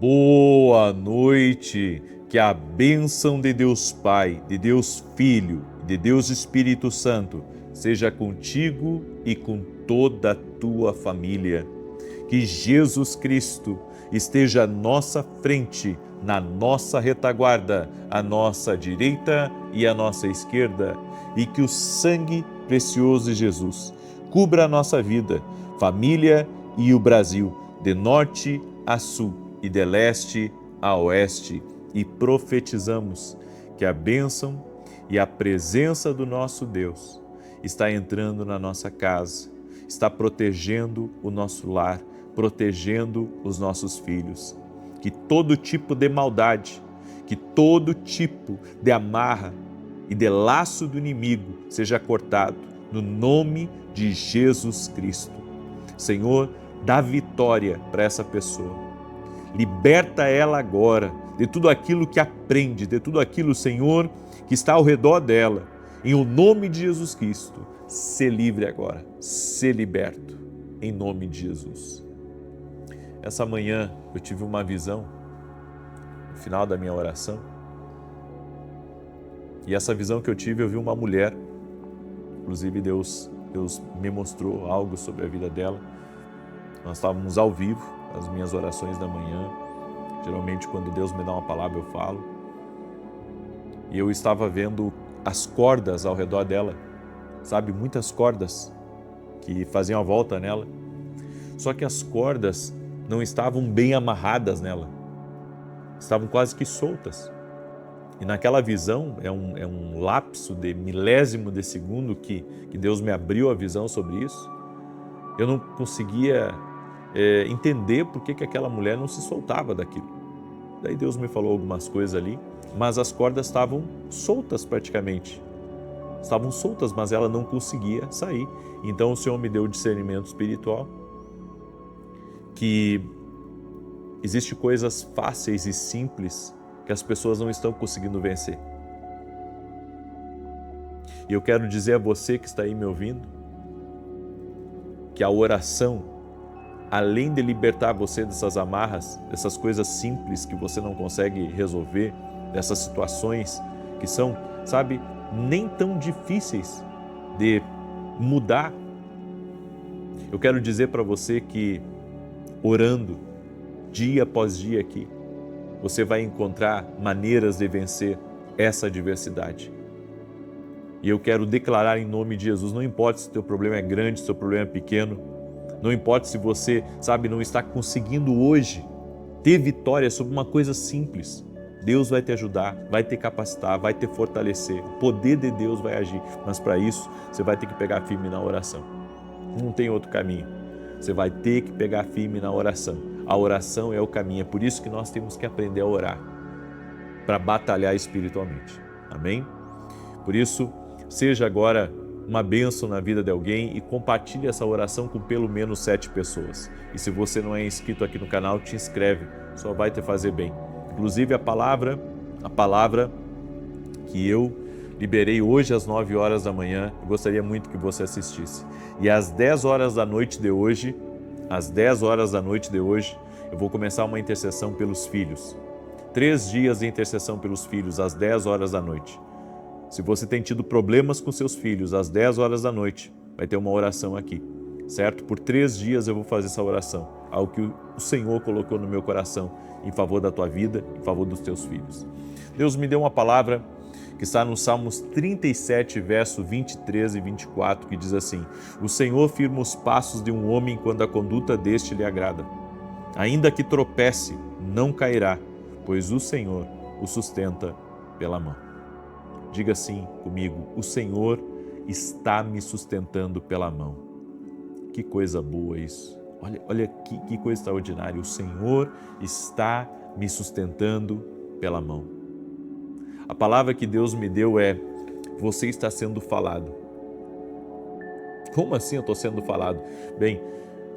Boa noite, que a bênção de Deus Pai, de Deus Filho, de Deus Espírito Santo seja contigo e com toda a tua família. Que Jesus Cristo esteja à nossa frente, na nossa retaguarda, à nossa direita e à nossa esquerda, e que o sangue precioso de Jesus cubra a nossa vida, família e o Brasil, de norte a sul e de leste a oeste, e profetizamos que a bênção e a presença do nosso Deus está entrando na nossa casa, está protegendo o nosso lar, protegendo os nossos filhos. Que todo tipo de maldade, que todo tipo de amarra e de laço do inimigo seja cortado no nome de Jesus Cristo. Senhor, dá vitória para essa pessoa. Liberta ela agora de tudo aquilo que aprende, de tudo aquilo, Senhor, que está ao redor dela. Em o nome de Jesus Cristo, se livre agora, se liberto, em nome de Jesus. Essa manhã eu tive uma visão, no final da minha oração, e essa visão que eu tive, eu vi uma mulher, inclusive Deus me mostrou algo sobre a vida dela. Nós estávamos ao vivo, as minhas orações da manhã. Geralmente, quando Deus me dá uma palavra, eu falo. E eu estava vendo as cordas ao redor dela, sabe? Muitas cordas que faziam a volta nela. Só que as cordas não estavam bem amarradas nela. Estavam quase que soltas. E naquela visão, é um lapso de milésimo de segundo que Deus me abriu a visão sobre isso. Eu não conseguia entender por que aquela mulher não se soltava daquilo. Daí Deus me falou algumas coisas ali, mas as cordas estavam soltas praticamente. Estavam soltas, mas ela não conseguia sair. Então o Senhor me deu discernimento espiritual, que existem coisas fáceis e simples que as pessoas não estão conseguindo vencer. E eu quero dizer a você que está aí me ouvindo, que a oração, além de libertar você dessas amarras, dessas coisas simples que você não consegue resolver, dessas situações que são, sabe, nem tão difíceis de mudar, eu quero dizer para você que orando dia após dia aqui, você vai encontrar maneiras de vencer essa adversidade. E eu quero declarar em nome de Jesus, não importa se o teu problema é grande, se o teu problema é pequeno, não importa se você, sabe, não está conseguindo hoje ter vitória sobre uma coisa simples. Deus vai te ajudar, vai te capacitar, vai te fortalecer. O poder de Deus vai agir, mas para isso você vai ter que pegar firme na oração. Não tem outro caminho. Você vai ter que pegar firme na oração. A oração é o caminho, é por isso que nós temos que aprender a orar, para batalhar espiritualmente. Amém? Por isso, seja agora uma bênção na vida de alguém e compartilhe essa oração com pelo menos 7 pessoas. E se você não é inscrito aqui no canal, te inscreve, só vai te fazer bem. Inclusive a palavra que eu liberei hoje às 9 horas da manhã, eu gostaria muito que você assistisse. E às 10 horas da noite de hoje, eu vou começar uma intercessão pelos filhos. 3 dias de intercessão pelos filhos, às 10 horas da noite. Se você tem tido problemas com seus filhos, às 10 horas da noite, vai ter uma oração aqui, certo? Por 3 dias eu vou fazer essa oração, algo que o Senhor colocou no meu coração, em favor da tua vida, em favor dos teus filhos. Deus me deu uma palavra que está no Salmos 37, verso 23 e 24, que diz assim: o Senhor firma os passos de um homem quando a conduta deste lhe agrada. Ainda que tropece, não cairá, pois o Senhor o sustenta pela mão. Diga assim comigo: o Senhor está me sustentando pela mão. Que coisa boa isso. Olha que coisa extraordinária. O Senhor está me sustentando pela mão. A palavra que Deus me deu é: você está sendo falado. Como assim eu estou sendo falado? Bem,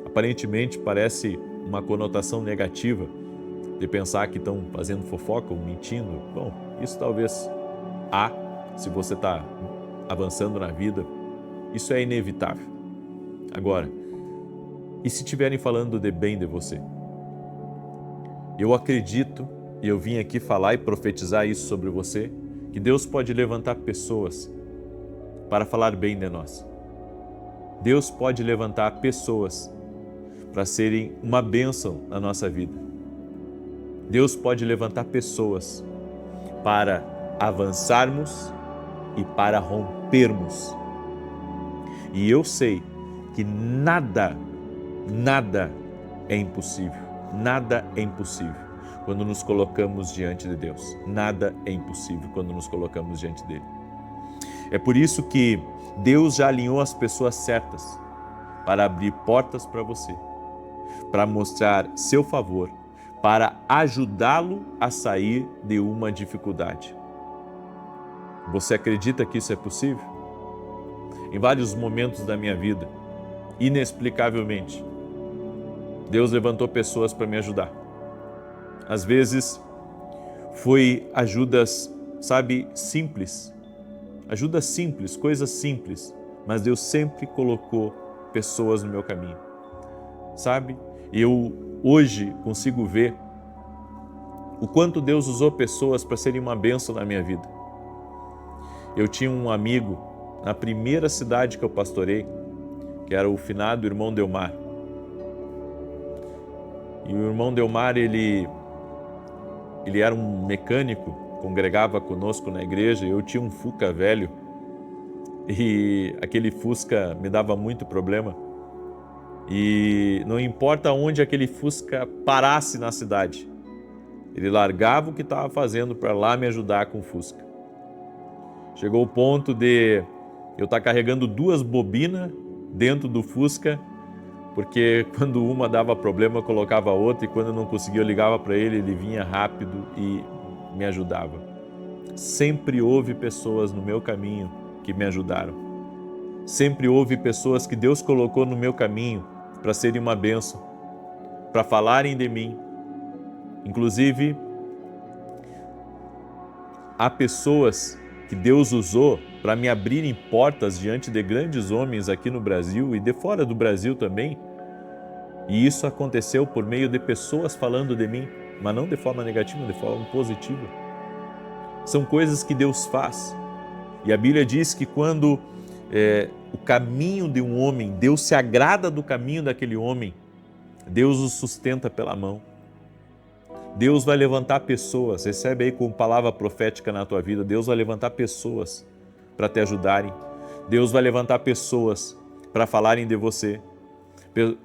aparentemente parece uma conotação negativa de pensar que estão fazendo fofoca ou mentindo. Bom, isso talvez se você está avançando na vida, isso é inevitável. Agora, e se estiverem falando de bem de você? Eu acredito, e eu vim aqui falar e profetizar isso sobre você, que Deus pode levantar pessoas para falar bem de nós. Deus pode levantar pessoas para serem uma bênção na nossa vida. Deus pode levantar pessoas para avançarmos e para rompermos. E eu sei que nada é impossível. Nada é impossível quando nos colocamos diante de Deus. Nada é impossível quando nos colocamos diante dele. É por isso que Deus já alinhou as pessoas certas para abrir portas para você, para mostrar seu favor, para ajudá-lo a sair de uma dificuldade. Você acredita que isso é possível? Em vários momentos da minha vida, inexplicavelmente, Deus levantou pessoas para me ajudar. Às vezes, foi ajudas, simples. Ajudas simples, coisas simples. Mas Deus sempre colocou pessoas no meu caminho. Eu hoje consigo ver o quanto Deus usou pessoas para serem uma bênção na minha vida. Eu tinha um amigo na primeira cidade que eu pastorei, que era o finado irmão Delmar. E o irmão Delmar, ele era um mecânico, congregava conosco na igreja. Eu tinha um Fusca velho e aquele Fusca me dava muito problema. E não importa onde aquele Fusca parasse na cidade, ele largava o que estava fazendo para lá me ajudar com o Fusca. Chegou o ponto de eu estar carregando 2 bobinas dentro do Fusca, porque quando uma dava problema eu colocava outra, e quando eu não conseguia eu ligava para ele, ele vinha rápido e me ajudava. Sempre houve pessoas no meu caminho que me ajudaram. Sempre houve pessoas que Deus colocou no meu caminho para serem uma bênção, para falarem de mim. Inclusive, há pessoas que Deus usou para me abrirem portas diante de grandes homens aqui no Brasil e de fora do Brasil também. E isso aconteceu por meio de pessoas falando de mim, mas não de forma negativa, de forma positiva. São coisas que Deus faz. E a Bíblia diz que quando o caminho de um homem, Deus se agrada do caminho daquele homem, Deus o sustenta pela mão. Deus vai levantar pessoas, recebe aí com palavra profética na tua vida, Deus vai levantar pessoas para te ajudarem. Deus vai levantar pessoas para falarem de você,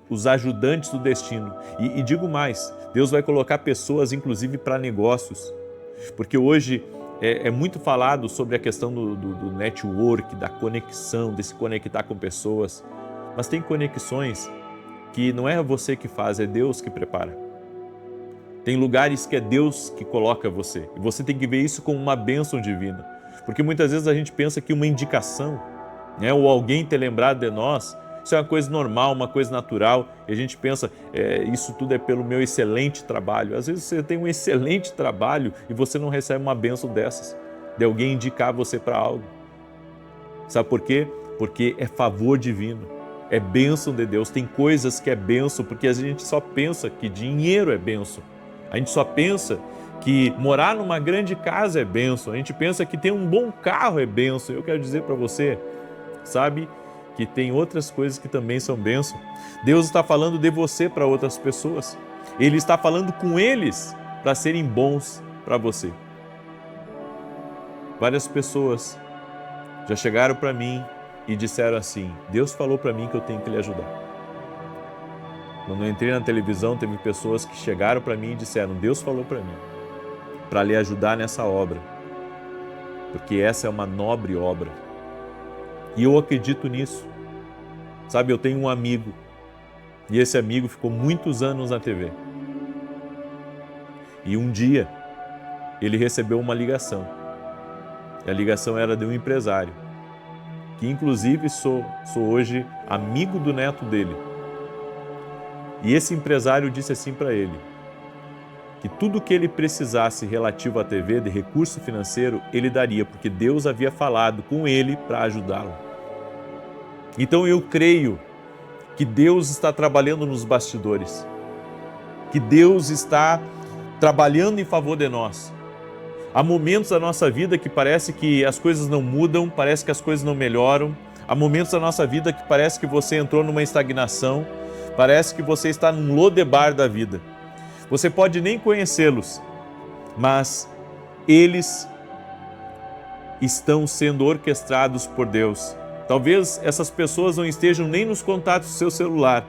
os ajudantes do destino. E digo mais, Deus vai colocar pessoas inclusive para negócios, porque hoje é muito falado sobre a questão do network, da conexão, de se conectar com pessoas, mas tem conexões que não é você que faz, é Deus que prepara. Tem lugares que é Deus que coloca você, e você tem que ver isso como uma bênção divina, porque muitas vezes a gente pensa que uma indicação, ou alguém ter lembrado de nós, isso é uma coisa normal, uma coisa natural, e a gente pensa, isso tudo é pelo meu excelente trabalho. Às vezes você tem um excelente trabalho e você não recebe uma bênção dessas, de alguém indicar você para algo. Sabe por quê? Porque é favor divino, é bênção de Deus. Tem coisas que é bênção, porque a gente só pensa que dinheiro é bênção. A gente só pensa que morar numa grande casa é bênção. A gente pensa que ter um bom carro é bênção. Eu quero dizer para você, que tem outras coisas que também são bênção. Deus está falando de você para outras pessoas. Ele está falando com eles para serem bons para você. Várias pessoas já chegaram para mim e disseram assim: Deus falou para mim que eu tenho que lhe ajudar. Quando eu entrei na televisão, teve pessoas que chegaram para mim e disseram: Deus falou para mim, para lhe ajudar nessa obra, porque essa é uma nobre obra. E eu acredito nisso. Eu tenho um amigo, e esse amigo ficou muitos anos na TV. E um dia, ele recebeu uma ligação. E a ligação era de um empresário, que inclusive sou hoje amigo do neto dele. E esse empresário disse assim para ele, que tudo que ele precisasse relativo à TV, de recurso financeiro, ele daria, porque Deus havia falado com ele para ajudá-lo. Então eu creio que Deus está trabalhando nos bastidores, que Deus está trabalhando em favor de nós. Há momentos da nossa vida que parece que as coisas não mudam, parece que as coisas não melhoram. Há momentos da nossa vida que parece que você entrou numa estagnação, parece que você está num lodebar da vida. Você pode nem conhecê-los, mas eles estão sendo orquestrados por Deus. Talvez essas pessoas não estejam nem nos contatos do seu celular,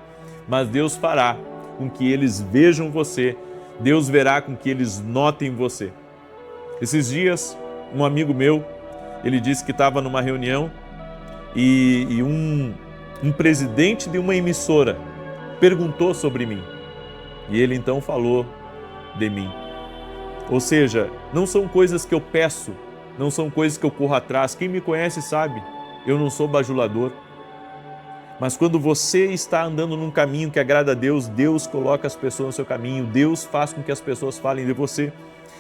mas Deus fará com que eles vejam você, Deus verá com que eles notem você. Esses dias, um amigo meu, ele disse que estava numa reunião e um presidente de uma emissora perguntou sobre mim. E ele então falou de mim. Ou seja, não são coisas que eu peço, não são coisas que eu corro atrás. Quem me conhece sabe, eu não sou bajulador. Mas quando você está andando num caminho que agrada a Deus, Deus coloca as pessoas no seu caminho, Deus faz com que as pessoas falem de você.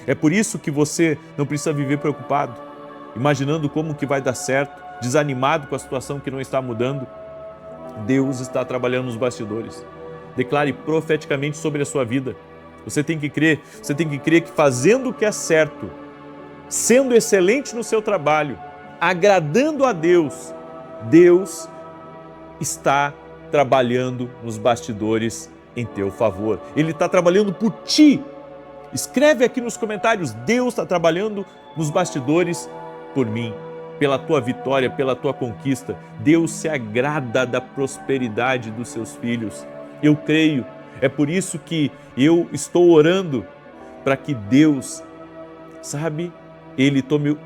É por isso que você não precisa viver preocupado, imaginando como que vai dar certo, desanimado com a situação que não está mudando. Deus está trabalhando nos bastidores. Declare profeticamente sobre a sua vida. Você tem que crer que fazendo o que é certo, sendo excelente no seu trabalho, agradando a Deus, Deus está trabalhando nos bastidores em teu favor. Ele está trabalhando por ti. Escreve aqui nos comentários, Deus está trabalhando nos bastidores por mim, pela tua vitória, pela tua conquista. Deus se agrada da prosperidade dos seus filhos. Eu creio, é por isso que eu estou orando para que Deus, Ele tome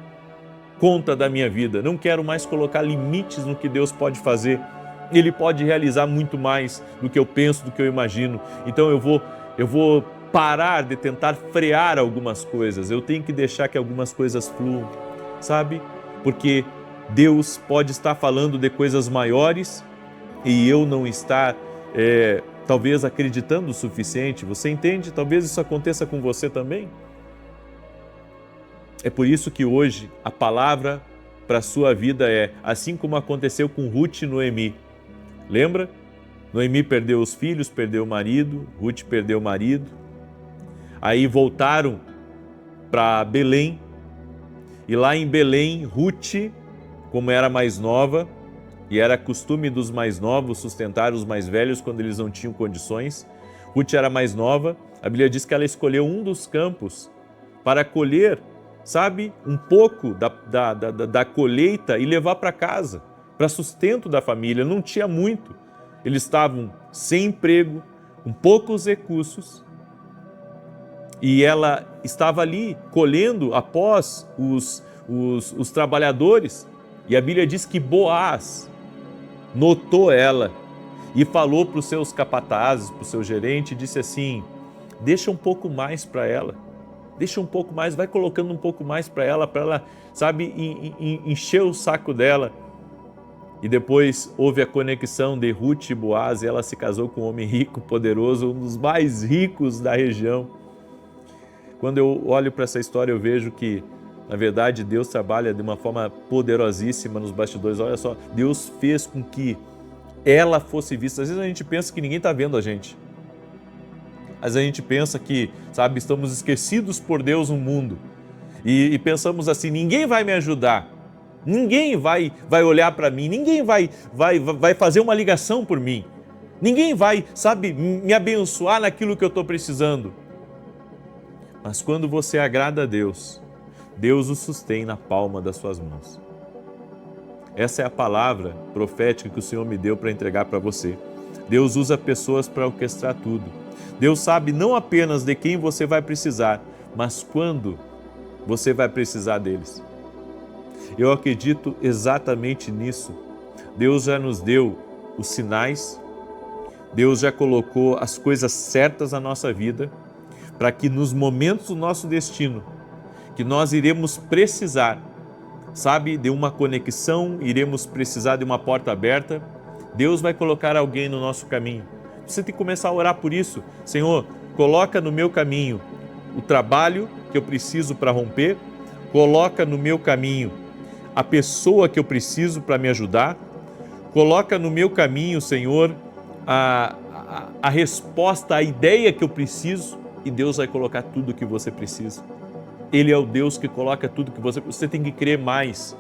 conta da minha vida. Não quero mais colocar limites no que Deus pode fazer. Ele pode realizar muito mais do que eu penso, do que eu imagino. Então eu vou parar de tentar frear algumas coisas. Eu tenho que deixar que algumas coisas fluam, Porque Deus pode estar falando de coisas maiores e eu não estar, talvez, acreditando o suficiente. Você entende? Talvez isso aconteça com você também. É por isso que hoje a palavra para a sua vida é assim como aconteceu com Ruth e Noemi. Lembra? Noemi perdeu os filhos, perdeu o marido, Ruth perdeu o marido. Aí voltaram para Belém. E lá em Belém, Ruth, como era mais nova, e era costume dos mais novos sustentar os mais velhos quando eles não tinham condições, Ruth era mais nova, a Bíblia diz que ela escolheu um dos campos para colher, um pouco da colheita e levar para casa, para sustento da família. Não tinha muito, eles estavam sem emprego, com poucos recursos, e ela estava ali colhendo após os trabalhadores. E a Bíblia diz que Boaz notou ela e falou para os seus capatazes, para o seu gerente, e disse assim: deixa um pouco mais para ela, deixa um pouco mais, vai colocando um pouco mais para ela, encher o saco dela. E depois houve a conexão de Ruth e Boaz, e ela se casou com um homem rico, poderoso, um dos mais ricos da região. Quando eu olho para essa história, eu vejo que, na verdade, Deus trabalha de uma forma poderosíssima nos bastidores. Olha só, Deus fez com que ela fosse vista. Às vezes a gente pensa que ninguém está vendo a gente. Às vezes a gente pensa que, estamos esquecidos por Deus no mundo. E pensamos assim, ninguém vai me ajudar. Ninguém vai olhar para mim. Ninguém vai fazer uma ligação por mim. Ninguém vai, me abençoar naquilo que eu estou precisando. Mas quando você agrada a Deus, Deus o sustém na palma das suas mãos. Essa é a palavra profética que o Senhor me deu para entregar para você. Deus usa pessoas para orquestrar tudo. Deus sabe não apenas de quem você vai precisar, mas quando você vai precisar deles. Eu acredito exatamente nisso. Deus já nos deu os sinais, Deus já colocou as coisas certas na nossa vida, para que nos momentos do nosso destino, que nós iremos precisar, de uma conexão, iremos precisar de uma porta aberta, Deus vai colocar alguém no nosso caminho. Você tem que começar a orar por isso. Senhor, coloca no meu caminho o trabalho que eu preciso para romper, coloca no meu caminho a pessoa que eu preciso para me ajudar, coloca no meu caminho, Senhor, a resposta, a ideia que eu preciso, e Deus vai colocar tudo o que você precisa. Ele é o Deus que coloca tudo que você tem que crer mais.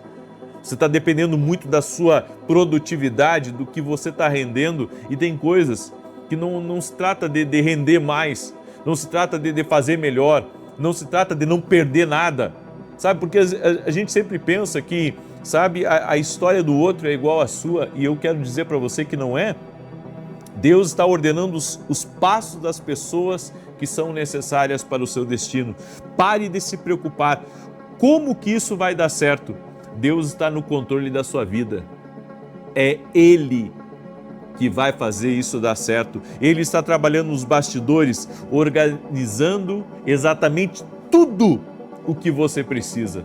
Você está dependendo muito da sua produtividade, do que você está rendendo, e tem coisas que não se trata de render mais, não se trata de fazer melhor, não se trata de não perder nada, sabe? Porque a gente sempre pensa que, sabe, a história do outro é igual à sua, e eu quero dizer para você que não é. Deus está ordenando os passos das pessoas que são necessárias para o seu destino. Pare de se preocupar. Como que isso vai dar certo? Deus está no controle da sua vida. É Ele que vai fazer isso dar certo. Ele está trabalhando nos bastidores, organizando exatamente tudo o que você precisa.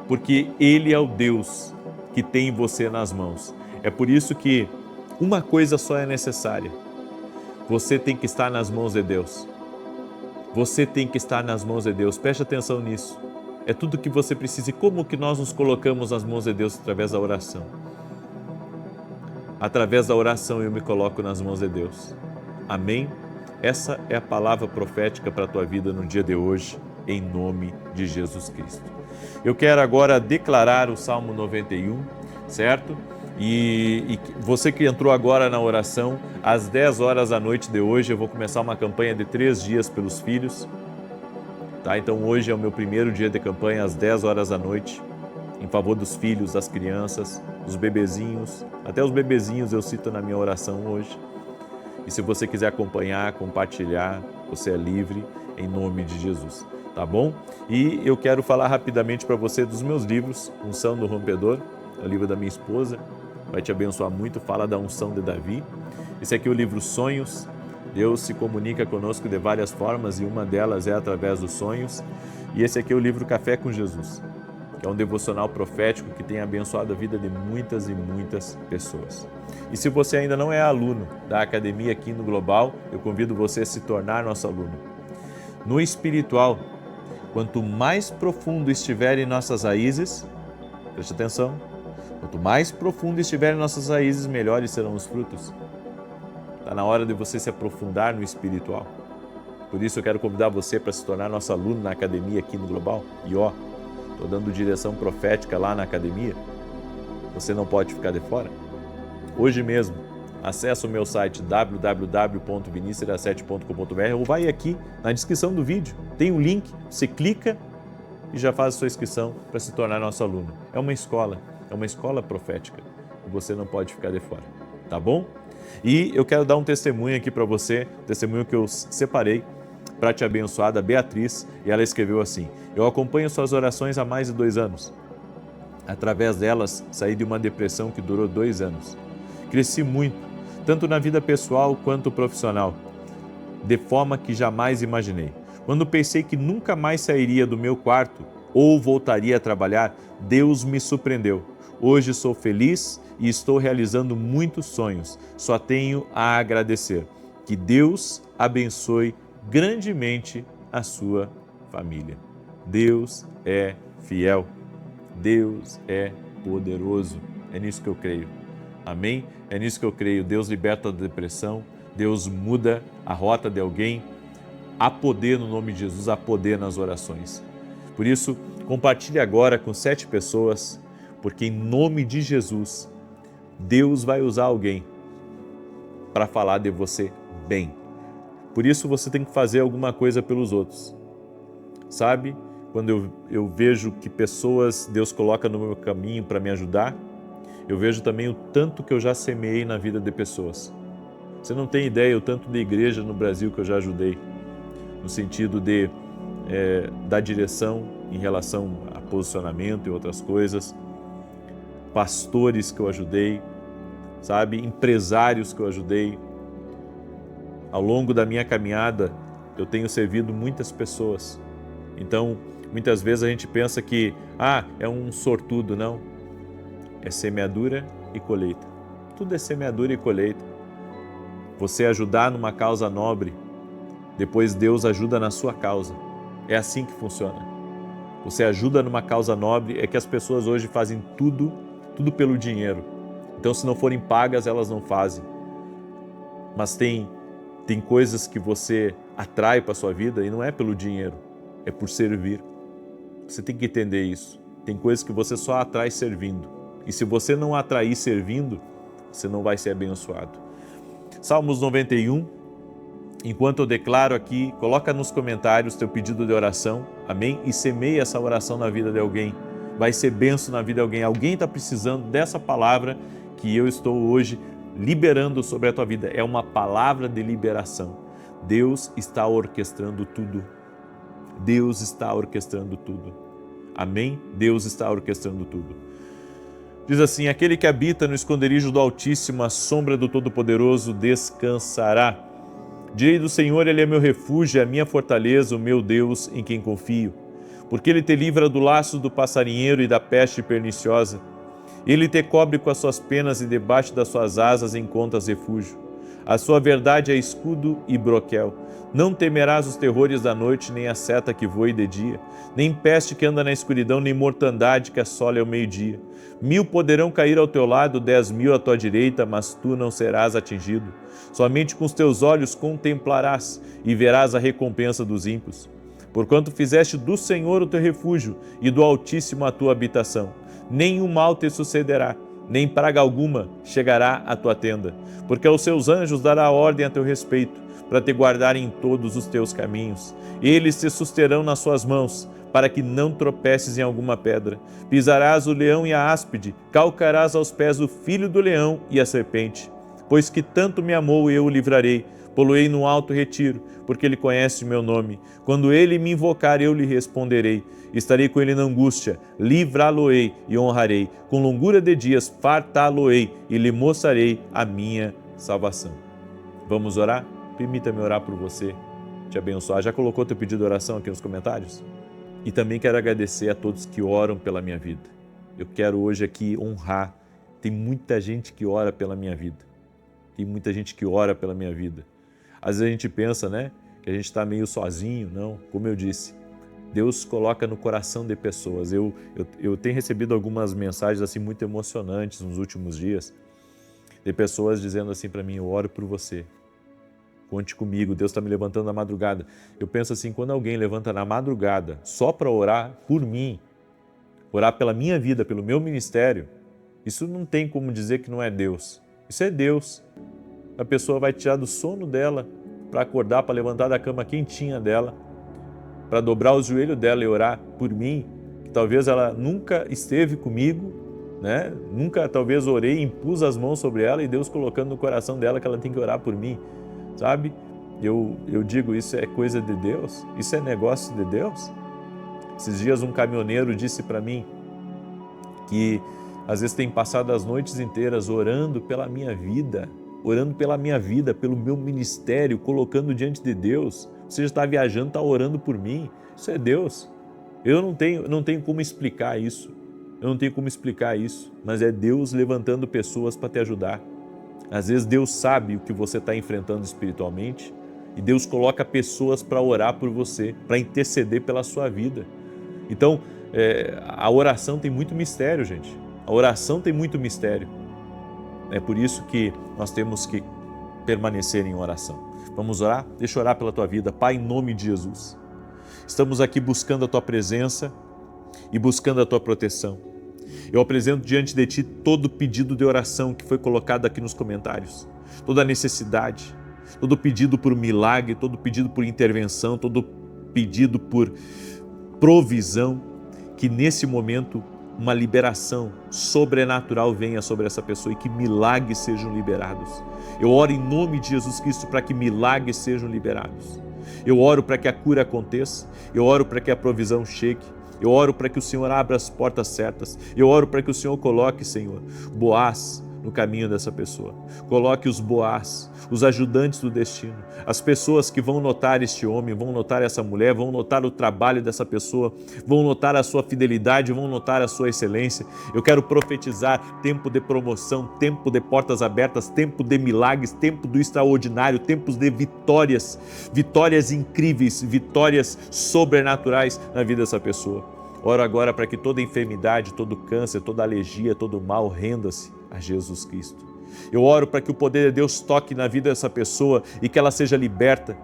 Porque Ele é o Deus que tem você nas mãos. É por isso que uma coisa só é necessária. Você tem que estar nas mãos de Deus. Você tem que estar nas mãos de Deus. Preste atenção nisso. É tudo que você precisa. E como que nós nos colocamos nas mãos de Deus? Através da oração. Através da oração eu me coloco nas mãos de Deus. Amém? Essa é a palavra profética para a tua vida no dia de hoje, em nome de Jesus Cristo. Eu quero agora declarar o Salmo 91, certo? E você que entrou agora na oração, às 10 horas da noite de hoje, eu vou começar uma campanha de 3 dias pelos filhos. Tá? Então hoje é o meu primeiro dia de campanha, às 10 horas da noite, em favor dos filhos, das crianças, dos bebezinhos. Até os bebezinhos eu cito na minha oração hoje. E se você quiser acompanhar, compartilhar, você é livre, em nome de Jesus. Tá bom? E eu quero falar rapidamente para você dos meus livros, Unção do Rompedor, é o livro da minha esposa, vai te abençoar muito, fala da unção de Davi. Esse aqui é o livro Sonhos. Deus se comunica conosco de várias formas e uma delas é através dos sonhos. E esse aqui é o livro Café com Jesus, que é um devocional profético que tem abençoado a vida de muitas e muitas pessoas. E se você ainda não é aluno da Academia aqui no Global, eu convido você a se tornar nosso aluno. No espiritual, quanto mais profundo estiver em nossas raízes, preste atenção, quanto mais profundo estiver em nossas raízes, melhores serão os frutos. Está na hora de você se aprofundar no espiritual. Por isso eu quero convidar você para se tornar nosso aluno na Academia aqui no Global. E estou dando direção profética lá na Academia. Você não pode ficar de fora. Hoje mesmo, acesse o meu site www.vinicius7.com.br ou vai aqui na descrição do vídeo. Tem um link, você clica e já faz a sua inscrição para se tornar nosso aluno. É uma escola profética e você não pode ficar de fora, tá bom? E eu quero dar um testemunho aqui para você, testemunho que eu separei para te abençoar, da Beatriz, e ela escreveu assim: eu acompanho suas orações há mais de 2 anos. Através delas, saí de uma depressão que durou 2 anos. Cresci muito, tanto na vida pessoal quanto profissional, de forma que jamais imaginei. Quando pensei que nunca mais sairia do meu quarto ou voltaria a trabalhar, Deus me surpreendeu. Hoje sou feliz e estou realizando muitos sonhos. Só tenho a agradecer. Que Deus abençoe grandemente a sua família. Deus é fiel. Deus é poderoso. É nisso que eu creio. Amém? É nisso que eu creio. Deus liberta da depressão. Deus muda a rota de alguém. Há poder no nome de Jesus, há poder nas orações. Por isso, compartilhe agora com 7 pessoas, porque em nome de Jesus, Deus vai usar alguém para falar de você bem. Por isso você tem que fazer alguma coisa pelos outros. Sabe, quando eu vejo que pessoas Deus coloca no meu caminho para me ajudar, eu vejo também o tanto que eu já semeei na vida de pessoas. Você não tem ideia o tanto de igreja no Brasil que eu já ajudei, no sentido de dar direção em relação a posicionamento e outras coisas, pastores que eu ajudei, sabe, empresários que eu ajudei. Ao longo da minha caminhada, eu tenho servido muitas pessoas. Então, muitas vezes a gente pensa que, é um sortudo. Não. É semeadura e colheita. Tudo é semeadura e colheita. Você ajudar numa causa nobre, depois Deus ajuda na sua causa. É assim que funciona. Você ajuda numa causa nobre, é que as pessoas hoje fazem tudo pelo dinheiro. Então, se não forem pagas, elas não fazem. Mas tem coisas que você atrai para a sua vida e não é pelo dinheiro, é por servir. Você tem que entender isso. Tem coisas que você só atrai servindo. E se você não atrair servindo, você não vai ser abençoado. Salmos 91, enquanto eu declaro aqui, coloca nos comentários teu pedido de oração, amém? E semeia essa oração na vida de alguém. Vai ser bênção na vida de alguém. Alguém está precisando dessa palavra que eu estou hoje liberando sobre a tua vida. É uma palavra de liberação. Deus está orquestrando tudo. Deus está orquestrando tudo. Amém? Deus está orquestrando tudo. Diz assim, aquele que habita no esconderijo do Altíssimo, a sombra do Todo-Poderoso descansará. Direi do Senhor, Ele é meu refúgio, a minha fortaleza, o meu Deus em quem confio. Porque Ele te livra do laço do passarinheiro e da peste perniciosa. Ele te cobre com as suas penas e debaixo das suas asas encontras refúgio. A sua verdade é escudo e broquel. Não temerás os terrores da noite, nem a seta que voe de dia, nem peste que anda na escuridão, nem mortandade que assole ao meio-dia. 1000 poderão cair ao teu lado, 10.000 à tua direita, mas tu não serás atingido. Somente com os teus olhos contemplarás e verás a recompensa dos ímpios. Porquanto fizeste do Senhor o teu refúgio e do Altíssimo a tua habitação. Nenhum mal te sucederá, nem praga alguma chegará à tua tenda, porque aos seus anjos dará ordem a teu respeito, para te guardarem em todos os teus caminhos. Eles te susterão nas suas mãos, para que não tropeces em alguma pedra. Pisarás o leão e a áspide, calcarás aos pés o filho do leão e a serpente. Pois que tanto me amou, eu o livrarei, poloei no alto retiro, porque ele conhece o meu nome. Quando ele me invocar, eu lhe responderei. Estarei com ele na angústia, livrá-lo-ei e honrarei. Com longura de dias fartá-lo-ei e lhe mostrarei a minha salvação. Vamos orar? Permita-me orar por você, te abençoar. Já colocou teu pedido de oração aqui nos comentários? E também quero agradecer a todos que oram pela minha vida. Eu quero hoje aqui honrar. Tem muita gente que ora pela minha vida. Tem muita gente que ora pela minha vida. Às vezes a gente pensa, né, que a gente está meio sozinho. Não, como eu disse, Deus coloca no coração de pessoas. Eu tenho recebido algumas mensagens assim muito emocionantes nos últimos dias, de pessoas dizendo assim para mim, eu oro por você. Conte comigo, Deus está me levantando na madrugada. Eu penso assim, quando alguém levanta na madrugada só para orar por mim, orar pela minha vida, pelo meu ministério, isso não tem como dizer que não é Deus. Isso é Deus. A pessoa vai tirar do sono dela para acordar, para levantar da cama quentinha dela, para dobrar o joelho dela e orar por mim, que talvez ela nunca esteve comigo, né? Nunca talvez orei, impus as mãos sobre ela e Deus colocando no coração dela que ela tem que orar por mim. Sabe? Eu digo, isso é coisa de Deus? Isso é negócio de Deus? Esses dias um caminhoneiro disse para mim que às vezes tem passado as noites inteiras orando pela minha vida, pelo meu ministério, colocando diante de Deus. Você já está viajando, está orando por mim. Isso é Deus. Eu não tenho como explicar isso. Mas é Deus levantando pessoas para te ajudar. Às vezes Deus sabe o que você está enfrentando espiritualmente e Deus coloca pessoas para orar por você, para interceder pela sua vida. Então, a oração tem muito mistério, gente. A oração tem muito mistério. É por isso que nós temos que permanecer em oração. Vamos orar? Deixa eu orar pela tua vida. Pai, em nome de Jesus, estamos aqui buscando a tua presença e buscando a tua proteção. Eu apresento diante de Ti todo pedido de oração que foi colocado aqui nos comentários, toda necessidade, todo pedido por milagre, todo pedido por intervenção, todo pedido por provisão, que nesse momento uma liberação sobrenatural venha sobre essa pessoa e que milagres sejam liberados. Eu oro em nome de Jesus Cristo para que milagres sejam liberados. Eu oro para que a cura aconteça, eu oro para que a provisão chegue. Eu oro para que o Senhor abra as portas certas. Eu oro para que o Senhor coloque, Senhor, Boaz no caminho dessa pessoa. Coloque os Boaz, os ajudantes do destino, as pessoas que vão notar este homem, vão notar essa mulher, vão notar o trabalho dessa pessoa, vão notar a sua fidelidade, vão notar a sua excelência. Eu quero profetizar tempo de promoção, tempo de portas abertas, tempo de milagres, tempo do extraordinário, tempos de vitórias, vitórias incríveis, vitórias sobrenaturais na vida dessa pessoa. Oro agora para que toda enfermidade, todo câncer, toda alergia, todo mal renda-se a Jesus Cristo. Eu oro para que o poder de Deus toque na vida dessa pessoa e que ela seja liberta,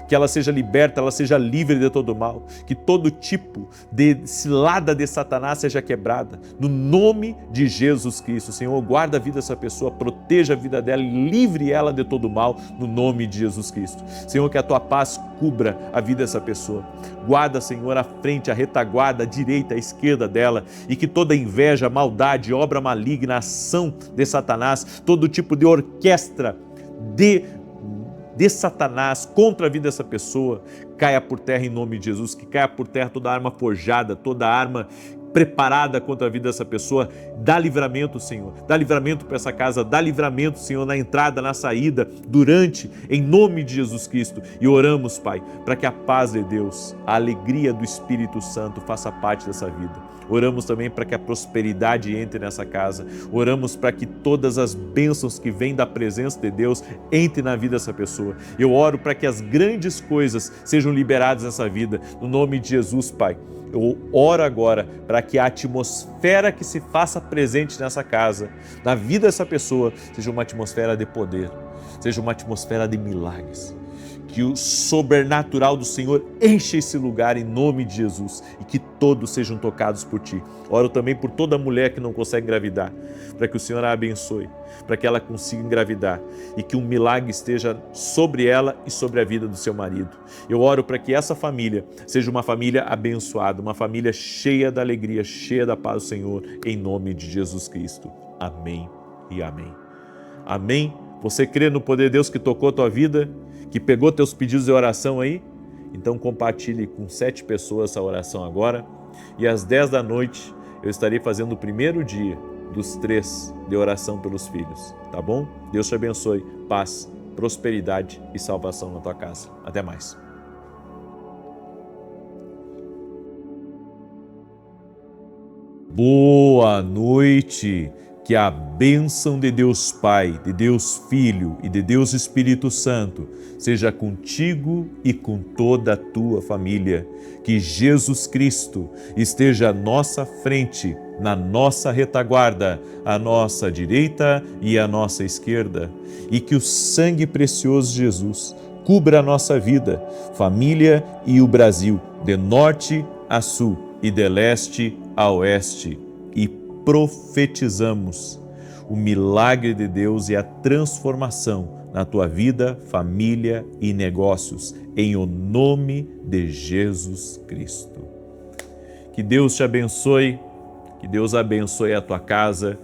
que ela seja liberta, ela seja livre de todo mal, que todo tipo de cilada de Satanás seja quebrada, no nome de Jesus Cristo. Senhor, guarda a vida dessa pessoa, proteja a vida dela e livre ela de todo mal, no nome de Jesus Cristo. Senhor, que a tua paz cubra a vida dessa pessoa. Guarda, Senhor, a frente, a retaguarda, a direita, a esquerda dela, e que toda inveja, maldade, obra maligna, ação de Satanás, todo tipo de orquestra de Satanás contra a vida dessa pessoa, caia por terra em nome de Jesus, que caia por terra toda arma forjada, toda arma preparada contra a vida dessa pessoa. Dá livramento, Senhor, dá livramento para essa casa, dá livramento, Senhor, na entrada, na saída, durante, em nome de Jesus Cristo. E oramos, Pai, para que a paz de Deus, a alegria do Espírito Santo faça parte dessa vida. Oramos também para que a prosperidade entre nessa casa. Oramos para que todas as bênçãos que vêm da presença de Deus entrem na vida dessa pessoa. Eu oro para que as grandes coisas sejam liberadas nessa vida. No nome de Jesus, Pai. Eu oro agora para que a atmosfera que se faça presente nessa casa, na vida dessa pessoa, seja uma atmosfera de poder, seja uma atmosfera de milagres. Que o sobrenatural do Senhor enche esse lugar em nome de Jesus e que todos sejam tocados por Ti. Oro também por toda mulher que não consegue engravidar, para que o Senhor a abençoe, para que ela consiga engravidar e que um milagre esteja sobre ela e sobre a vida do seu marido. Eu oro para que essa família seja uma família abençoada, uma família cheia da alegria, cheia da paz do Senhor, em nome de Jesus Cristo. Amém e amém. Amém. Você crê no poder de Deus que tocou a tua vida, que pegou teus pedidos de oração aí? Então compartilhe com 7 pessoas essa oração agora. E às 10 da noite eu estarei fazendo o primeiro dia dos 3 de oração pelos filhos, tá bom? Deus te abençoe, paz, prosperidade e salvação na tua casa. Até mais. Boa noite. Que a bênção de Deus Pai, de Deus Filho e de Deus Espírito Santo seja contigo e com toda a tua família. Que Jesus Cristo esteja à nossa frente, na nossa retaguarda, à nossa direita e à nossa esquerda. E que o sangue precioso de Jesus cubra a nossa vida, família e o Brasil, de norte a sul e de leste a oeste. E profetizamos o milagre de Deus e a transformação na tua vida, família e negócios, em o nome de Jesus Cristo. Que Deus te abençoe, que Deus abençoe a tua casa.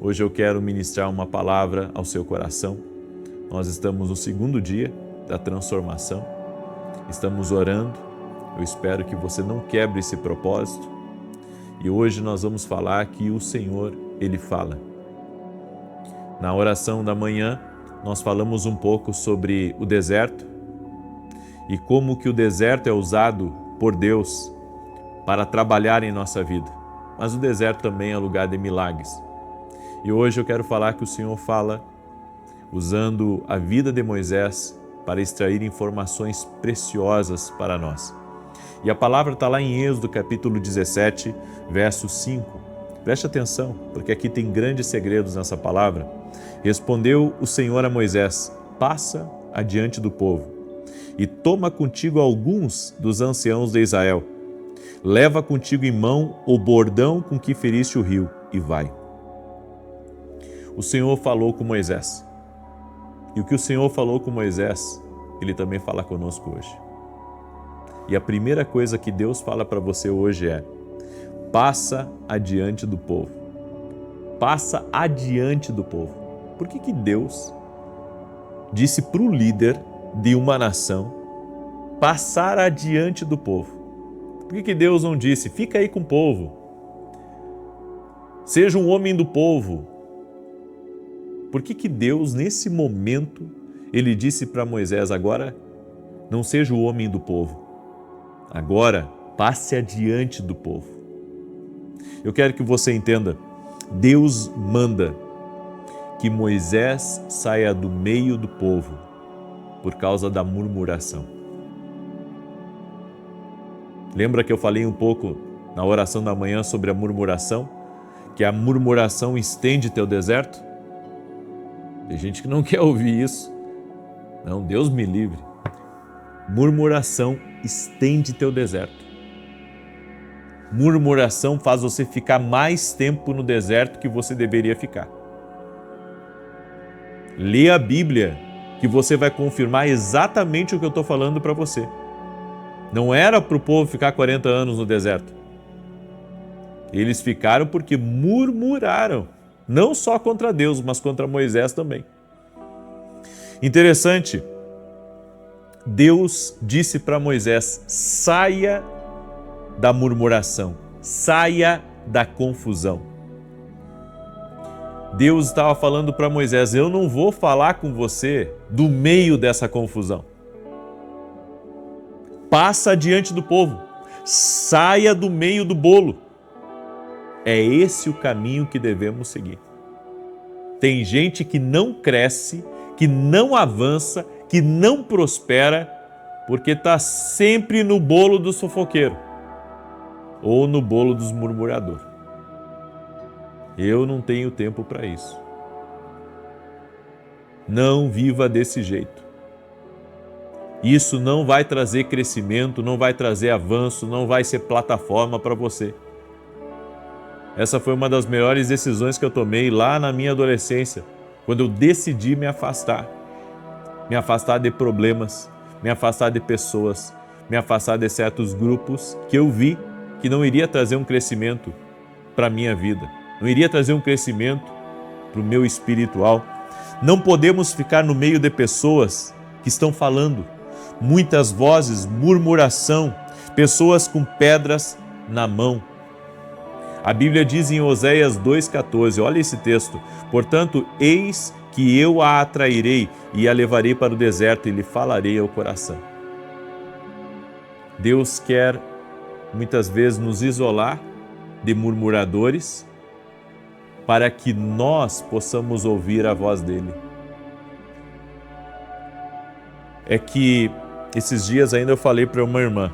Hoje eu quero ministrar uma palavra ao seu coração. Nós estamos no 2º dia da transformação, estamos orando. Eu espero que você não quebre esse propósito. E hoje nós vamos falar que o Senhor, Ele fala. Na oração da manhã, nós falamos um pouco sobre o deserto e como que o deserto é usado por Deus para trabalhar em nossa vida. Mas o deserto também é lugar de milagres. E hoje eu quero falar que o Senhor fala usando a vida de Moisés para extrair informações preciosas para nós. E a palavra está lá em Êxodo capítulo 17, verso 5. Preste atenção, porque aqui tem grandes segredos nessa palavra. Respondeu o Senhor a Moisés: passa adiante do povo e toma contigo alguns dos anciãos de Israel. Leva contigo em mão o bordão com que feriste o rio e vai. O Senhor falou com Moisés. E o que o Senhor falou com Moisés, Ele também fala conosco hoje. E a primeira coisa que Deus fala para você hoje é: passa adiante do povo. Passa adiante do povo. Por que Deus disse para o líder de uma nação passar adiante do povo? Por que Deus não disse: fica aí com o povo, seja um homem do povo? Por que Deus, nesse momento, Ele disse para Moisés: agora não seja o homem do povo, agora passe adiante do povo? Eu quero que você entenda, Deus manda que Moisés saia do meio do povo por causa da murmuração. Lembra que eu falei um pouco na oração da manhã sobre a murmuração? Que a murmuração estende teu deserto? Tem gente que não quer ouvir isso. Não, Deus me livre. Murmuração estende teu deserto. Murmuração faz você ficar mais tempo no deserto que você deveria ficar. Lê a Bíblia, que você vai confirmar exatamente o que eu estou falando para você. Não era para o povo ficar 40 anos no deserto. Eles ficaram porque murmuraram, não só contra Deus, mas contra Moisés também. Interessante, Deus disse para Moisés: saia da murmuração, saia da confusão. Deus estava falando para Moisés: eu não vou falar com você do meio dessa confusão. Passa diante do povo, saia do meio do bolo. É esse o caminho que devemos seguir. Tem gente que não cresce, que não avança, que não prospera, porque está sempre no bolo do fofoqueiro ou no bolo dos murmuradores. Eu não tenho tempo para isso. Não viva desse jeito. Isso não vai trazer crescimento, não vai trazer avanço, não vai ser plataforma para você. Essa foi uma das melhores decisões que eu tomei lá na minha adolescência, quando eu decidi me afastar de problemas, me afastar de pessoas, me afastar de certos grupos que eu vi que não iria trazer um crescimento para a minha vida, não iria trazer um crescimento para o meu espiritual. Não podemos ficar no meio de pessoas que estão falando, muitas vozes, murmuração, pessoas com pedras na mão. A Bíblia diz em Oséias 2,14, olha esse texto: portanto, eis que eu a atrairei e a levarei para o deserto e lhe falarei ao coração. Deus quer muitas vezes nos isolar de murmuradores para que nós possamos ouvir a voz dele. É que esses dias ainda eu falei para uma irmã.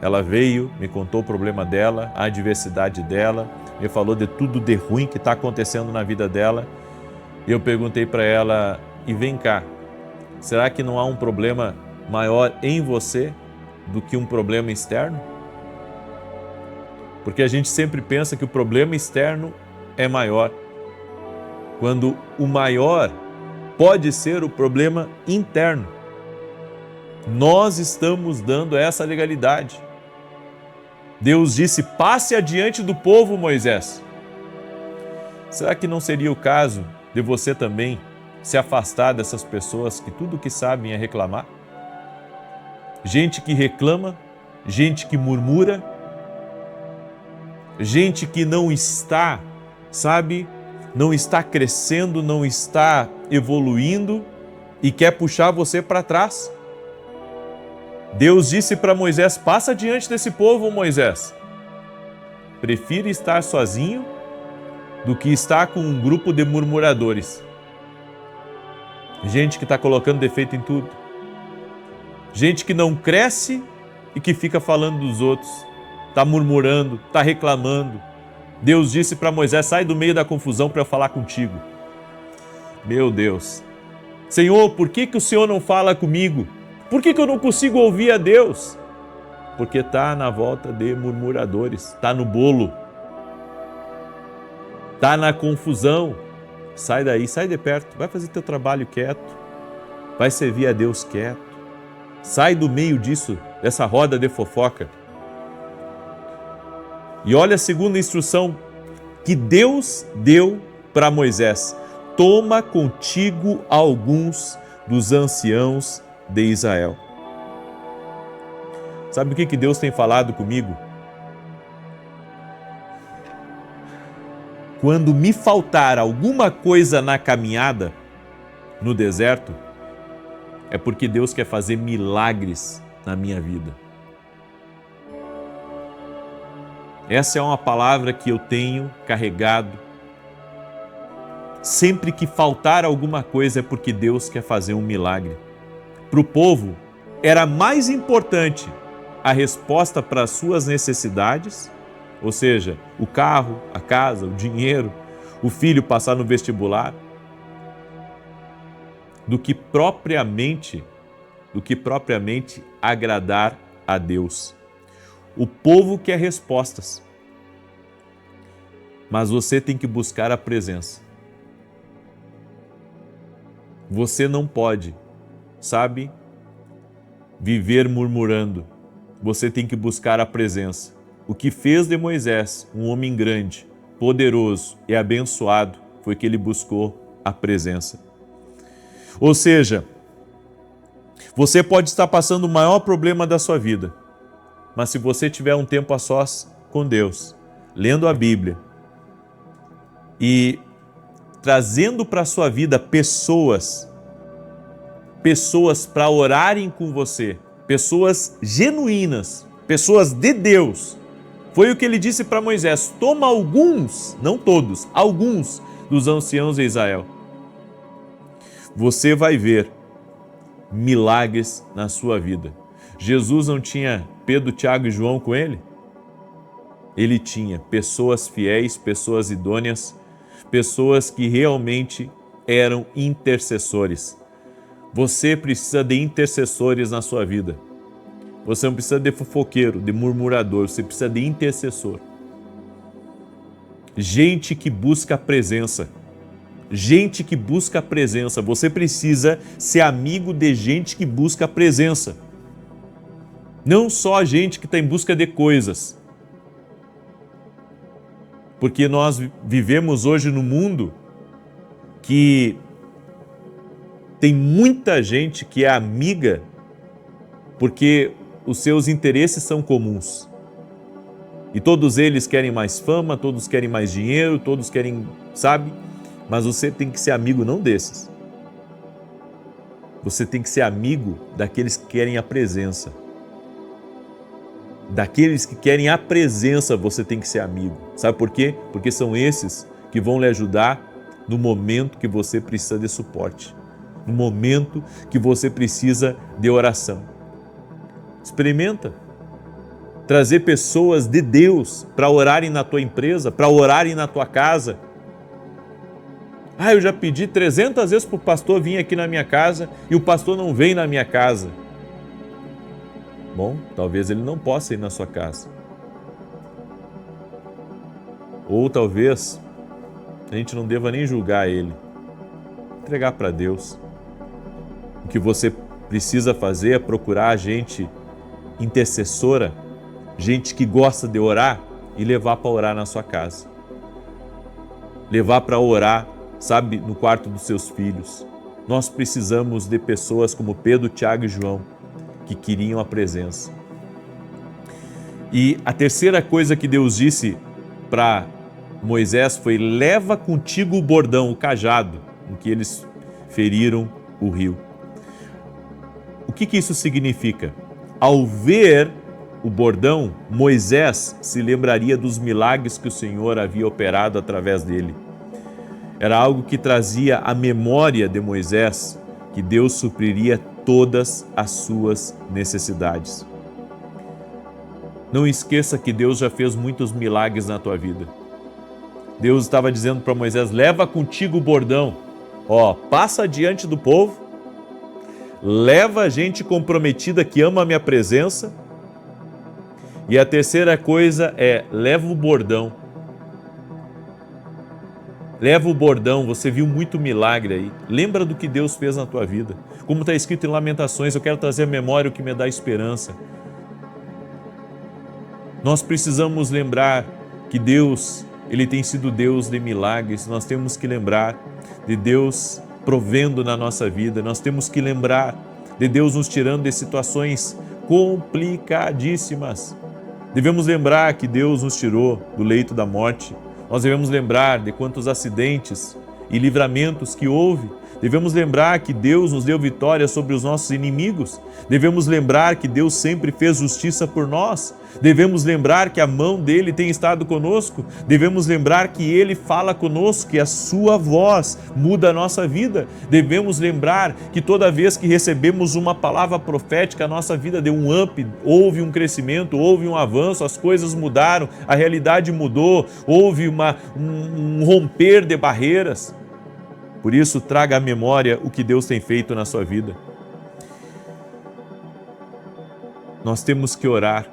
Ela veio, me contou o problema dela, a adversidade dela, me falou de tudo de ruim que está acontecendo na vida dela. E eu perguntei para ela: e vem cá, será que não há um problema maior em você do que um problema externo? Porque a gente sempre pensa que o problema externo é maior, quando o maior pode ser o problema interno. Nós estamos dando essa legalidade. Deus disse: passe adiante do povo, Moisés. Será que não seria o caso de você também se afastar dessas pessoas que tudo que sabem é reclamar? Gente que reclama, gente que murmura, gente que não está, não está crescendo, não está evoluindo e quer puxar você para trás. Deus disse para Moisés: passa diante desse povo, Moisés. Prefira estar sozinho do que estar com um grupo de murmuradores. Gente que está colocando defeito em tudo. Gente que não cresce e que fica falando dos outros. Está murmurando, está reclamando. Deus disse para Moisés: sai do meio da confusão para eu falar contigo. Meu Deus. Senhor, por que o Senhor não fala comigo? Por que eu não consigo ouvir a Deus? Porque está na volta de murmuradores, está no bolo, está na confusão. Sai daí, sai de perto, vai fazer teu trabalho quieto, vai servir a Deus quieto. Sai do meio disso, dessa roda de fofoca. E olha a segunda instrução que Deus deu para Moisés: toma contigo alguns dos anciãos de Israel. Sabe o que Deus tem falado comigo? Quando me faltar alguma coisa na caminhada, no deserto, é porque Deus quer fazer milagres na minha vida. Essa é uma palavra que eu tenho carregado. Sempre que faltar alguma coisa é porque Deus quer fazer um milagre. Para o povo, era mais importante a resposta para as suas necessidades, ou seja, o carro, a casa, o dinheiro, o filho passar no vestibular, do que propriamente agradar a Deus. O povo quer respostas, mas você tem que buscar a presença. Você não pode, sabe, viver murmurando. Você tem que buscar a presença. O que fez de Moisés um homem grande, poderoso e abençoado foi que ele buscou a presença. Ou seja, você pode estar passando o maior problema da sua vida, mas se você tiver um tempo a sós com Deus, lendo a Bíblia e trazendo para a sua vida pessoas para orarem com você, pessoas genuínas, pessoas de Deus. Foi o que ele disse para Moisés: toma alguns, não todos, alguns dos anciãos de Israel. Você vai ver milagres na sua vida. Jesus não tinha Pedro, Tiago e João com ele? Ele tinha pessoas fiéis, pessoas idôneas, pessoas que realmente eram intercessores. Você precisa de intercessores na sua vida. Você não precisa de fofoqueiro, de murmurador, você precisa de intercessor. Gente que busca a presença. Gente que busca a presença. Você precisa ser amigo de gente que busca a presença. Não só gente que está em busca de coisas. Porque nós vivemos hoje num mundo que tem muita gente que é amiga porque os seus interesses são comuns. E todos eles querem mais fama, todos querem mais dinheiro, todos querem, sabe? Mas você tem que ser amigo não desses. Você tem que ser amigo daqueles que querem a presença. Daqueles que querem a presença, você tem que ser amigo. Sabe por quê? Porque são esses que vão lhe ajudar no momento que você precisa de suporte. No momento que você precisa de oração. Experimenta. Trazer pessoas de Deus para orarem na tua empresa, para orarem na tua casa. Eu já pedi 300 vezes para o pastor vir aqui na minha casa e o pastor não vem na minha casa. Bom, talvez ele não possa ir na sua casa. Ou talvez a gente não deva nem julgar ele. Entregar para Deus. O que você precisa fazer é procurar gente intercessora, gente que gosta de orar e levar para orar na sua casa. Levar para orar, sabe, no quarto dos seus filhos. Nós precisamos de pessoas como Pedro, Tiago e João, que queriam a presença. E a terceira coisa que Deus disse para Moisés foi: leva contigo o bordão, o cajado, com que eles feriram o rio. O que isso significa? Ao ver o bordão, Moisés se lembraria dos milagres que o Senhor havia operado através dele. Era algo que trazia à memória de Moisés que Deus supriria todas as suas necessidades. Não esqueça que Deus já fez muitos milagres na tua vida. Deus estava dizendo para Moisés: leva contigo o bordão. Passa diante do povo, leva gente comprometida que ama a minha presença. E a terceira coisa é: leva o bordão. Leva o bordão, você viu muito milagre aí. Lembra do que Deus fez na tua vida. Como está escrito em Lamentações, eu quero trazer à memória o que me dá esperança. Nós precisamos lembrar que Deus, Ele tem sido Deus de milagres. Nós temos que lembrar de Deus provendo na nossa vida. Nós temos que lembrar de Deus nos tirando de situações complicadíssimas. Devemos lembrar que Deus nos tirou do leito da morte. Nós devemos lembrar de quantos acidentes e livramentos que houve. Devemos lembrar que Deus nos deu vitória sobre os nossos inimigos. Devemos lembrar que Deus sempre fez justiça por nós. Devemos lembrar que a mão dele tem estado conosco. Devemos lembrar que ele fala conosco, que a sua voz muda a nossa vida. Devemos lembrar que toda vez que recebemos uma palavra profética, a nossa vida deu um up, houve um crescimento, houve um avanço, as coisas mudaram, a realidade mudou, houve um romper de barreiras. Por isso, traga à memória o que Deus tem feito na sua vida. Nós temos que orar.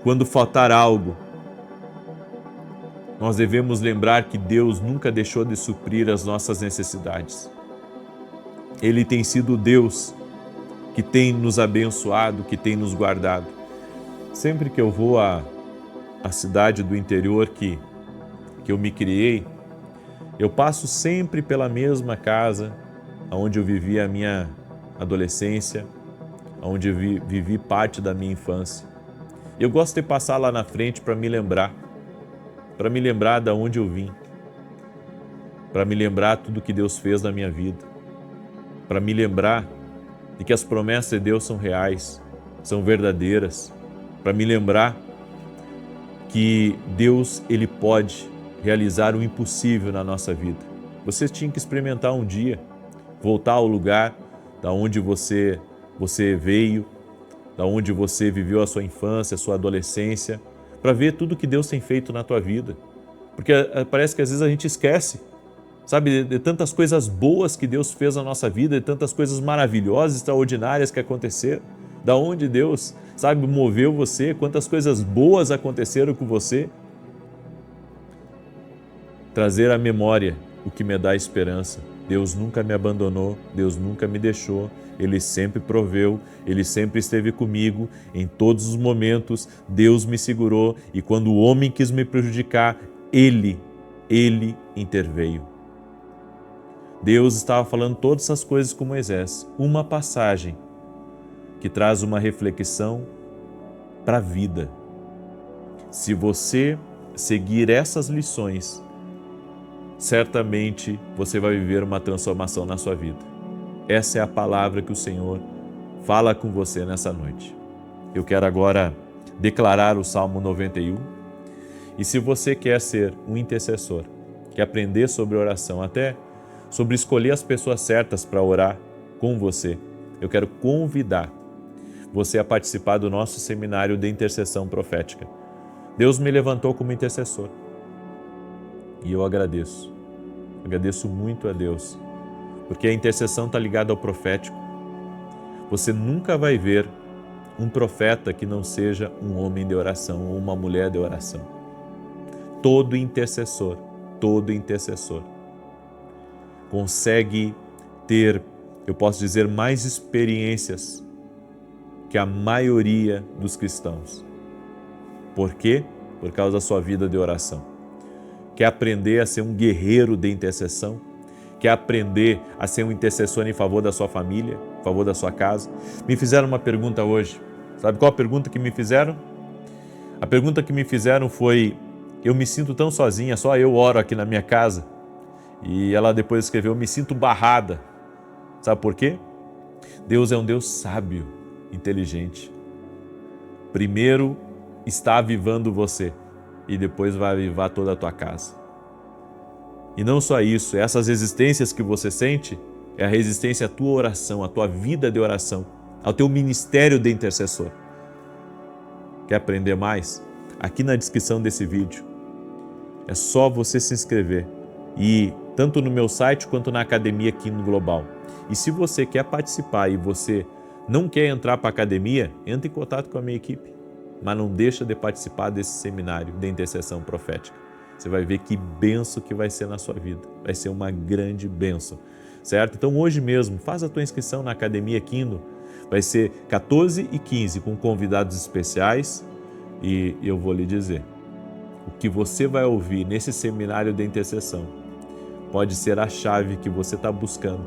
Quando faltar algo, nós devemos lembrar que Deus nunca deixou de suprir as nossas necessidades. Ele tem sido o Deus que tem nos abençoado, que tem nos guardado. Sempre que eu vou à cidade do interior que eu me criei, eu passo sempre pela mesma casa onde eu vivi a minha adolescência, onde eu vivi parte da minha infância. Eu gosto de passar lá na frente para me lembrar de onde eu vim, para me lembrar tudo que Deus fez na minha vida, para me lembrar de que as promessas de Deus são reais, são verdadeiras, para me lembrar que Deus, Ele pode realizar o impossível na nossa vida. Você tinha que experimentar um dia, voltar ao lugar da onde você veio, da onde você viveu a sua infância, a sua adolescência, para ver tudo que Deus tem feito na tua vida. Porque parece que às vezes a gente esquece, sabe, de tantas coisas boas que Deus fez na nossa vida, de tantas coisas maravilhosas, extraordinárias que aconteceram, da onde Deus, sabe, moveu você, quantas coisas boas aconteceram com você. Trazer à memória o que me dá esperança. Deus nunca me abandonou, Deus nunca me deixou, Ele sempre proveu, Ele sempre esteve comigo, em todos os momentos Deus me segurou e quando o homem quis me prejudicar, Ele interveio. Deus estava falando todas essas coisas com Moisés. Uma passagem que traz uma reflexão para a vida. Se você seguir essas lições, certamente você vai viver uma transformação na sua vida. Essa é a palavra que o Senhor fala com você nessa noite. Eu quero agora declarar o Salmo 91. E se você quer ser um intercessor, quer aprender sobre oração, até sobre escolher as pessoas certas para orar com você, eu quero convidar você a participar do nosso seminário de intercessão profética. Deus me levantou como intercessor. E eu agradeço muito a Deus, porque a intercessão está ligada ao profético. Você nunca vai ver um profeta que não seja um homem de oração ou uma mulher de oração. Todo intercessor consegue ter, eu posso dizer, mais experiências que a maioria dos cristãos. Por quê? Por causa da sua vida de oração. Quer aprender a ser um guerreiro de intercessão? Quer aprender a ser um intercessor em favor da sua família, em favor da sua casa? Me fizeram uma pergunta hoje. Sabe qual a pergunta que me fizeram? A pergunta que me fizeram foi: eu me sinto tão sozinha, só eu oro aqui na minha casa. E ela depois escreveu: eu me sinto barrada. Sabe por quê? Deus é um Deus sábio, inteligente. Primeiro está avivando você e depois vai avivar toda a tua casa. E não só isso, essas resistências que você sente é a resistência à tua oração, à tua vida de oração, ao teu ministério de intercessor. Quer aprender mais? Aqui na descrição desse vídeo é só você se inscrever, e tanto no meu site quanto na Academia Kingdom Global. E se você quer participar e você não quer entrar para a academia, entre em contato com a minha equipe. Mas não deixa de participar desse seminário de intercessão profética. Você vai ver que bênção que vai ser na sua vida. Vai ser uma grande bênção, certo? Então hoje mesmo, faz a tua inscrição na Academia Kingdom. Vai ser 14h15 com convidados especiais. E eu vou lhe dizer, o que você vai ouvir nesse seminário de intercessão pode ser a chave que você está buscando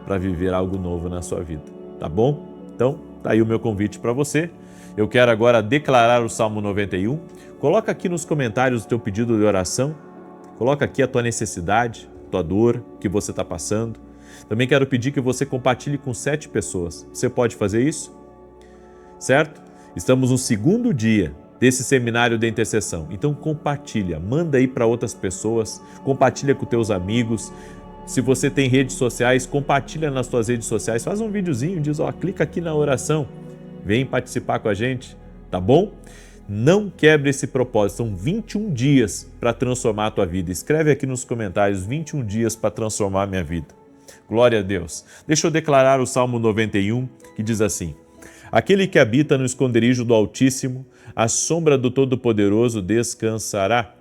para viver algo novo na sua vida, tá bom? Então, tá aí o meu convite para você. Eu quero agora declarar o Salmo 91. Coloca aqui nos comentários o teu pedido de oração. Coloca aqui a tua necessidade, tua dor, o que você está passando. Também quero pedir que você compartilhe com 7 pessoas. Você pode fazer isso? Certo? Estamos no 2º dia desse seminário de intercessão. Então compartilha, manda aí para outras pessoas, compartilha com teus amigos. Se você tem redes sociais, compartilha nas tuas redes sociais. Faz um videozinho, diz, clica aqui na oração. Vem participar com a gente, tá bom? Não quebre esse propósito, são 21 dias para transformar a tua vida. Escreve aqui nos comentários, 21 dias para transformar a minha vida. Glória a Deus. Deixa eu declarar o Salmo 91, que diz assim: Aquele que habita no esconderijo do Altíssimo, à sombra do Todo-Poderoso descansará.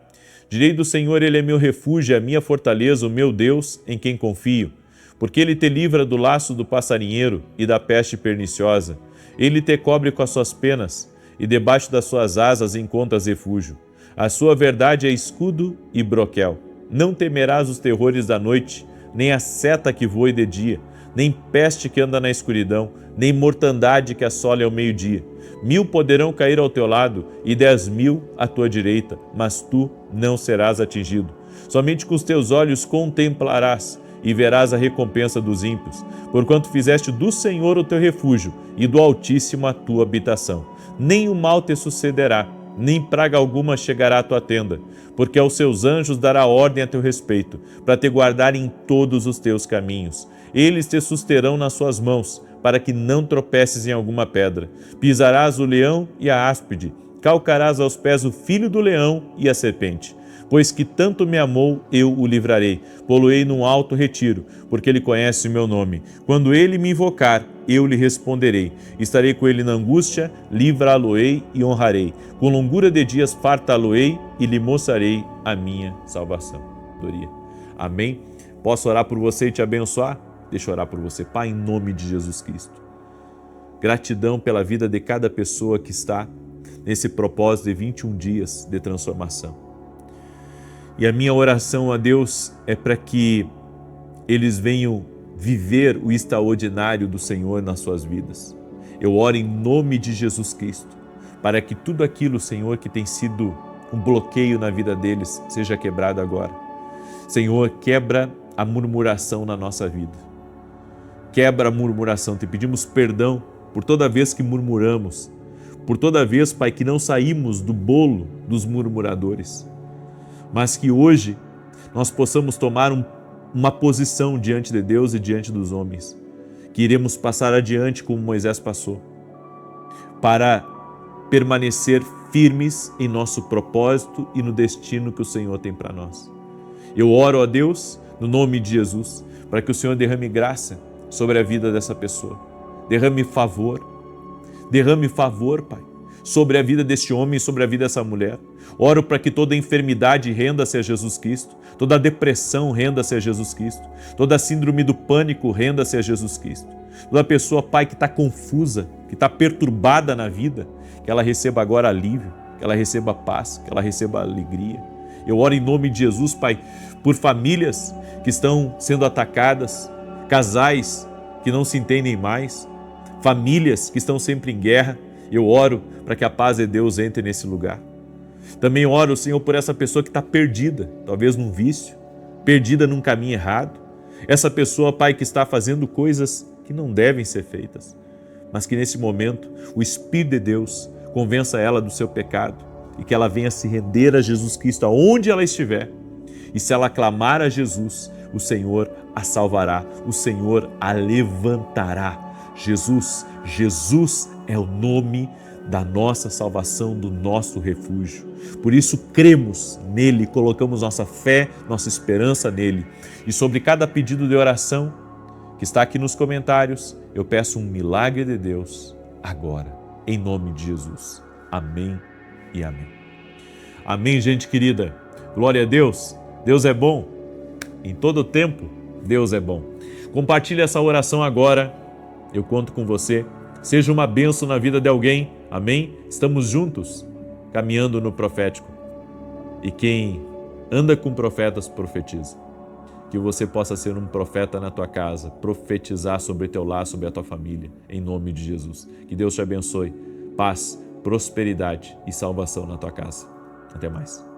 Direi do Senhor, Ele é meu refúgio, a minha fortaleza, o meu Deus, em quem confio. Porque Ele te livra do laço do passarinheiro e da peste perniciosa. Ele te cobre com as suas penas, e debaixo das suas asas encontras refúgio. A sua verdade é escudo e broquel. Não temerás os terrores da noite, nem a seta que voe de dia, nem peste que anda na escuridão, nem mortandade que assole ao meio-dia. 1000 poderão cair ao teu lado e 10.000 à tua direita, mas tu não serás atingido. Somente com os teus olhos contemplarás e verás a recompensa dos ímpios, porquanto fizeste do Senhor o teu refúgio e do Altíssimo a tua habitação. Nem o mal te sucederá, nem praga alguma chegará à tua tenda, porque aos seus anjos dará ordem a teu respeito, para te guardar em todos os teus caminhos. Eles te susterão nas suas mãos, para que não tropeces em alguma pedra. Pisarás o leão e a áspide, calcarás aos pés o filho do leão e a serpente. Pois que tanto me amou, eu o livrarei. Pô-lo-ei num alto retiro, porque ele conhece o meu nome. Quando ele me invocar, eu lhe responderei. Estarei com ele na angústia, livrá-lo-ei e honrarei. Com longura de dias fartá-lo-ei e lhe mostrarei a minha salvação. Amém? Posso orar por você e te abençoar? Deixa eu orar por você. Pai, em nome de Jesus Cristo. Gratidão pela vida de cada pessoa que está nesse propósito de 21 dias de transformação. E a minha oração a Deus é para que eles venham viver o extraordinário do Senhor nas suas vidas. Eu oro em nome de Jesus Cristo, para que tudo aquilo, Senhor, que tem sido um bloqueio na vida deles, seja quebrado agora. Senhor, quebra a murmuração na nossa vida. Quebra a murmuração. Te pedimos perdão por toda vez que murmuramos, por toda vez, Pai, que não saímos do bolo dos murmuradores. Mas que hoje nós possamos tomar uma posição diante de Deus e diante dos homens, que iremos passar adiante como Moisés passou, para permanecer firmes em nosso propósito e no destino que o Senhor tem para nós. Eu oro a Deus, no nome de Jesus, para que o Senhor derrame graça sobre a vida dessa pessoa, derrame favor, Pai, sobre a vida deste homem e sobre a vida dessa mulher. Oro para que toda enfermidade renda-se a Jesus Cristo, toda depressão renda-se a Jesus Cristo, toda síndrome do pânico renda-se a Jesus Cristo. Toda pessoa, Pai, que está confusa, que está perturbada na vida, que ela receba agora alívio, que ela receba paz, que ela receba alegria. Eu oro em nome de Jesus, Pai, por famílias que estão sendo atacadas, casais que não se entendem mais, famílias que estão sempre em guerra. Eu oro para que a paz de Deus entre nesse lugar. Também oro, Senhor, por essa pessoa que está perdida, talvez num vício, perdida num caminho errado. Essa pessoa, Pai, que está fazendo coisas que não devem ser feitas, mas que nesse momento o Espírito de Deus convença ela do seu pecado e que ela venha se render a Jesus Cristo aonde ela estiver. E se ela clamar a Jesus, o Senhor a salvará, o Senhor a levantará. Jesus é o nome da nossa salvação, do nosso refúgio. Por isso cremos nele, colocamos nossa fé, nossa esperança nele. E sobre cada pedido de oração que está aqui nos comentários, eu peço um milagre de Deus agora, em nome de Jesus. Amém e amém. Amém, gente querida. Glória a Deus. Deus é bom. Em todo tempo, Deus é bom. Compartilhe essa oração agora. Eu conto com você. Seja uma bênção na vida de alguém. Amém? Estamos juntos, caminhando no profético. E quem anda com profetas, profetiza. Que você possa ser um profeta na tua casa, profetizar sobre teu lar, sobre a tua família, em nome de Jesus. Que Deus te abençoe. Paz, prosperidade e salvação na tua casa. Até mais.